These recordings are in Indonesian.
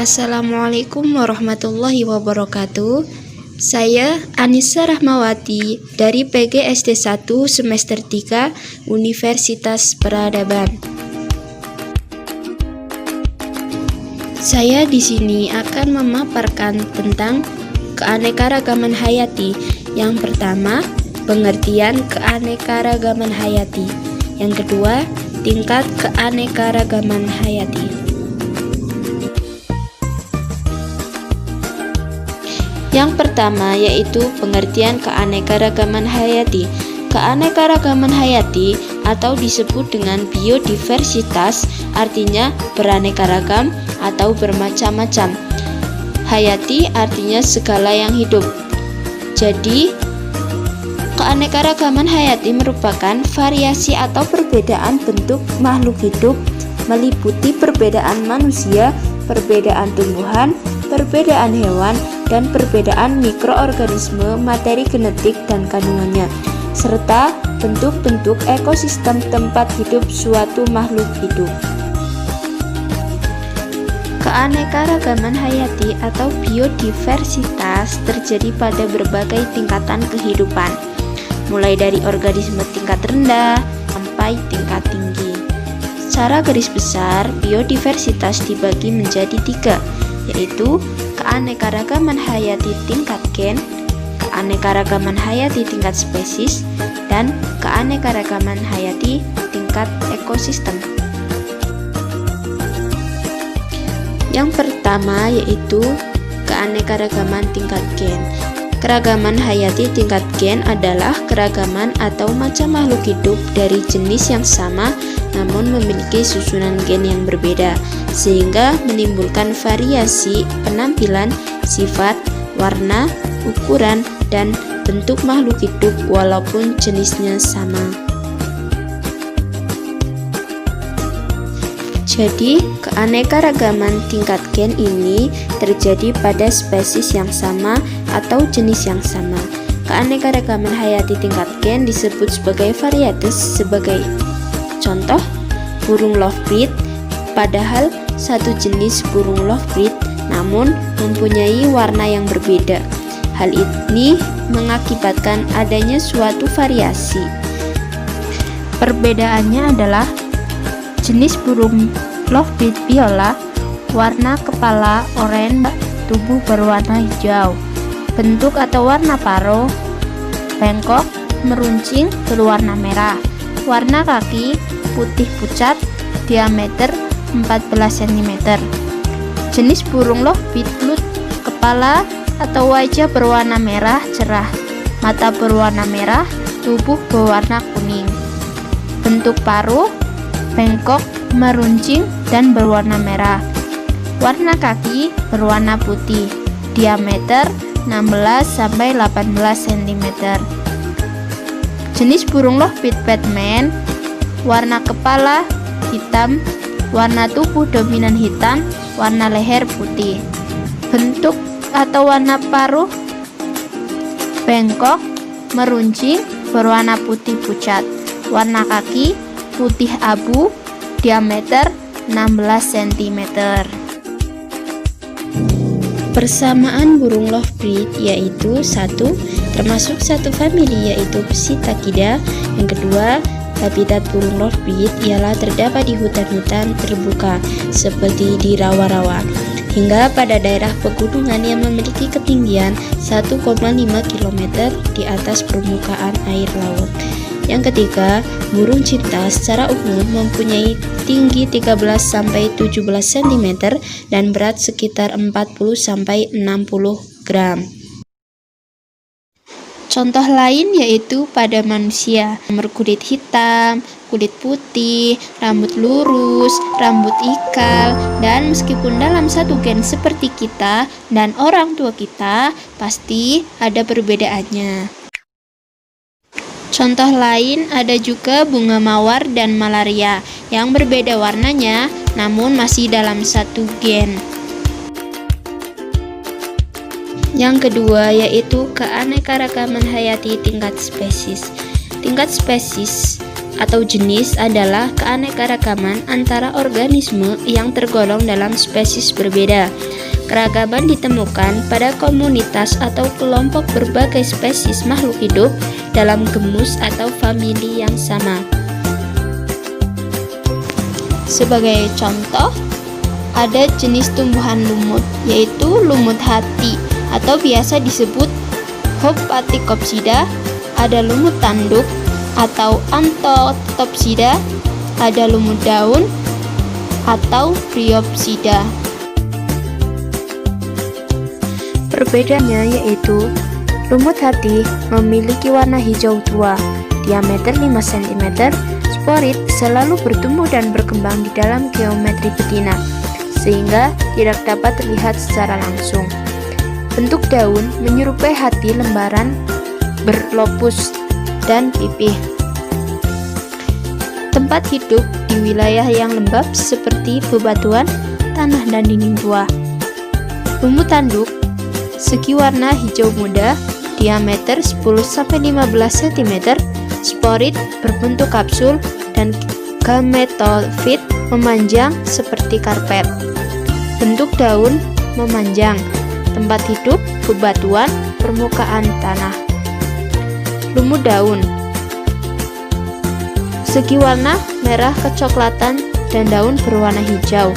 Assalamualaikum warahmatullahi wabarakatuh. Saya Anissa Rahmawati dari PGSD 1 semester 3 Universitas Peradaban. Saya di sini akan memaparkan tentang keanekaragaman hayati. Yang pertama, pengertian keanekaragaman hayati. Yang kedua, tingkat keanekaragaman hayati. Yang pertama yaitu pengertian keanekaragaman hayati. Keanekaragaman hayati atau disebut dengan biodiversitas artinya beraneka ragam atau bermacam-macam. Hayati artinya segala yang hidup. Jadi, keanekaragaman hayati merupakan variasi atau perbedaan bentuk makhluk hidup meliputi perbedaan manusia, perbedaan tumbuhan, perbedaan hewan, dan perbedaan mikroorganisme, materi genetik, dan kandungannya, serta bentuk-bentuk ekosistem tempat hidup suatu makhluk hidup. Keanekaragaman hayati atau biodiversitas terjadi pada berbagai tingkatan kehidupan, mulai dari organisme tingkat rendah sampai tingkat tinggi. Secara garis besar, biodiversitas dibagi menjadi 3, yaitu keanekaragaman hayati tingkat gen, keanekaragaman hayati tingkat spesies, dan keanekaragaman hayati tingkat ekosistem. Yang pertama yaitu keanekaragaman tingkat gen. Keragaman hayati tingkat gen adalah keragaman atau macam makhluk hidup dari jenis yang sama namun memiliki susunan gen yang berbeda, sehingga menimbulkan variasi penampilan, sifat, warna, ukuran, dan bentuk makhluk hidup walaupun jenisnya sama. Jadi, keanekaragaman tingkat gen ini terjadi pada spesies yang sama atau jenis yang sama. Keanekaragaman hayati tingkat gen disebut sebagai varietas sebagai contoh, burung lovebird, padahal satu jenis burung lovebird namun mempunyai warna yang berbeda. Hal ini mengakibatkan adanya suatu variasi. Perbedaannya adalah jenis burung lovebird viola, warna kepala oranye, tubuh berwarna hijau, bentuk atau warna paruh, bengkok, meruncing, berwarna merah, warna kaki putih pucat, diameter 14 cm. Jenis burung lovebird lut, kepala atau wajah berwarna merah cerah, mata berwarna merah, tubuh berwarna kuning, bentuk paruh bengkok, meruncing, dan berwarna merah. Warna kaki berwarna putih, diameter 16-18 cm. Jenis burung lovebird Batman, warna kepala hitam, warna tubuh dominan hitam, warna leher putih. Bentuk atau warna paruh bengkok, meruncing, berwarna putih pucat. Warna kaki putih abu, diameter 16 cm. Persamaan burung lovebird yaitu 1. Termasuk satu famili yaitu Psittacidae. Yang kedua, habitat burung lovebird ialah terdapat di hutan-hutan terbuka seperti di rawa-rawa hingga pada daerah pegunungan yang memiliki ketinggian 1,5 km di atas permukaan air laut. Yang ketiga, burung cinta secara umum mempunyai tinggi 13-17 cm dan berat sekitar 40-60 gram. Contoh lain yaitu pada manusia, berkulit hitam, kulit putih, rambut lurus, rambut ikal, dan meskipun dalam satu gen seperti kita dan orang tua kita, pasti ada perbedaannya. Contoh lain ada juga bunga mawar dan malaria yang berbeda warnanya namun masih dalam satu gen. Yang kedua yaitu keanekaragaman hayati tingkat spesies. Tingkat spesies atau jenis adalah keanekaragaman antara organisme yang tergolong dalam spesies berbeda. Keragaman ditemukan pada komunitas atau kelompok berbagai spesies makhluk hidup dalam gemus atau famili yang sama. Sebagai contoh, ada jenis tumbuhan lumut, yaitu lumut hati atau biasa disebut Hophaticopsida, ada lumut tanduk atau Anthotypsida, ada lumut daun atau Bryopsida. Perbedaannya yaitu lumut hati memiliki warna hijau tua, diameter 5 cm, sporit selalu bertumbuh dan berkembang di dalam geometri betina, sehingga tidak dapat terlihat secara langsung. Bentuk daun menyerupai hati lembaran berlopus dan pipih. Tempat hidup di wilayah yang lembab seperti bebatuan, tanah, dan dinding tua. Lumut tanduk segi warna hijau muda, diameter 10-15 cm, sporit berbentuk kapsul, dan gametofit memanjang seperti karpet. Bentuk daun memanjang, tempat hidup bebatuan, permukaan tanah. Lumut daun segi warna merah kecoklatan dan daun berwarna hijau,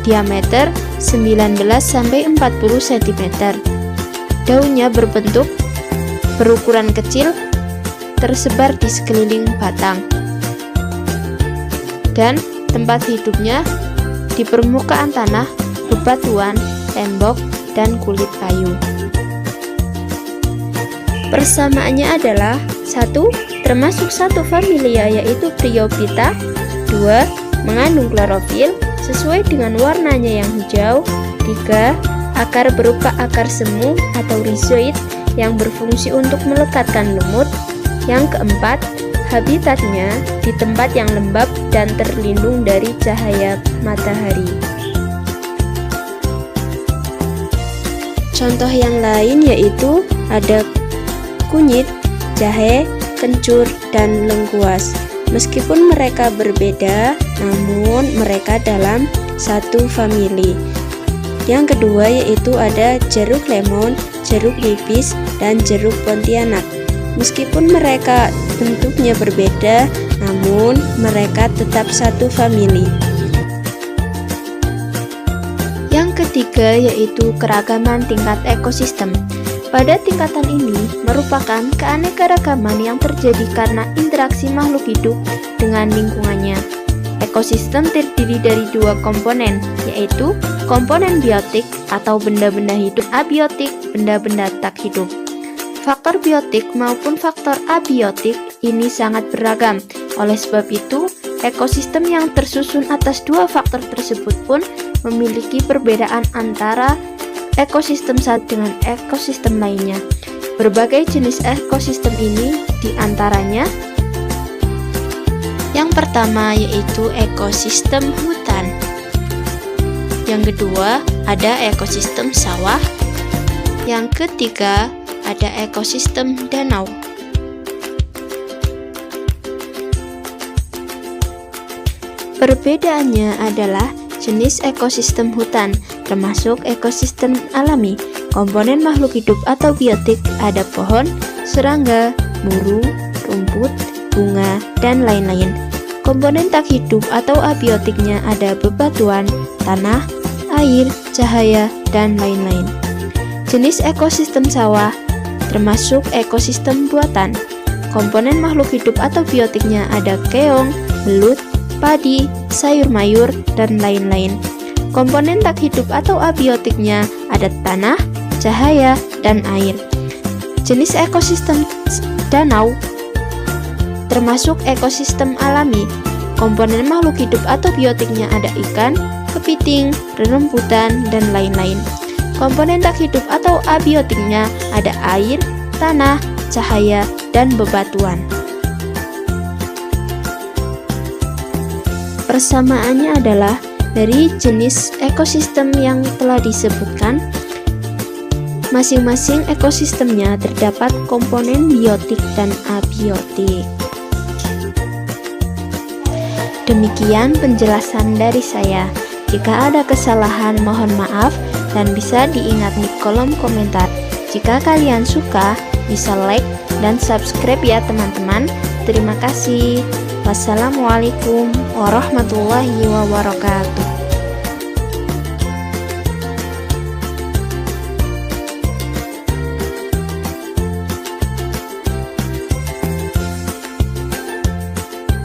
diameter 19-40 cm. Daunnya berukuran kecil, tersebar di sekeliling batang, dan tempat hidupnya di permukaan tanah, bebatuan, tembok, dan kulit kayu. Persamaannya adalah 1. Termasuk satu familia yaitu Bryophyta. 2. Mengandung klorofil sesuai dengan warnanya yang hijau. 3. Akar berupa akar semu atau rhizoid yang berfungsi untuk melekatkan lumut. Yang keempat, habitatnya di tempat yang lembab dan terlindung dari cahaya matahari. Contoh yang lain yaitu ada kunyit, jahe, kencur, dan lengkuas. Meskipun mereka berbeda, namun mereka dalam satu famili. Yang kedua yaitu ada jeruk lemon, jeruk nipis, dan jeruk pontianak. Meskipun mereka bentuknya berbeda, namun mereka tetap satu famili. Yang ketiga yaitu keragaman tingkat ekosistem. Pada tingkatan ini merupakan keanekaragaman yang terjadi karena interaksi makhluk hidup dengan lingkungannya. Ekosistem terdiri dari dua komponen, yaitu komponen biotik atau benda-benda hidup, abiotik, benda-benda tak hidup. Faktor biotik maupun faktor abiotik ini sangat beragam. Oleh sebab itu, ekosistem yang tersusun atas dua faktor tersebut pun memiliki perbedaan antara ekosistem satu dengan ekosistem lainnya. Berbagai jenis ekosistem ini diantaranya yang pertama yaitu ekosistem hutan. Yang kedua ada ekosistem sawah. Yang ketiga ada ekosistem danau. Perbedaannya adalah jenis ekosistem hutan, termasuk ekosistem alami. Komponen makhluk hidup atau biotik ada pohon, serangga, burung, rumput, bunga, dan lain-lain. Komponen tak hidup atau abiotiknya ada bebatuan, tanah, air, cahaya, dan lain-lain. Jenis ekosistem sawah termasuk ekosistem buatan. Komponen makhluk hidup atau biotiknya ada keong, belut, padi, sayur mayur, dan lain-lain. Komponen tak hidup atau abiotiknya ada tanah, cahaya, dan air. Jenis ekosistem danau termasuk ekosistem alami. Komponen makhluk hidup atau biotiknya ada ikan, kepiting, rerumputan, dan lain-lain. Komponen tak hidup atau abiotiknya ada air, tanah, cahaya, dan bebatuan. Persamaannya adalah dari jenis ekosistem yang telah disebutkan, masing-masing ekosistemnya terdapat komponen biotik dan abiotik. Demikian penjelasan dari saya. Jika ada kesalahan mohon maaf dan bisa diingat di kolom komentar. Jika kalian suka, bisa like dan subscribe ya teman-teman. Terima kasih. Wassalamualaikum warahmatullahi wabarakatuh.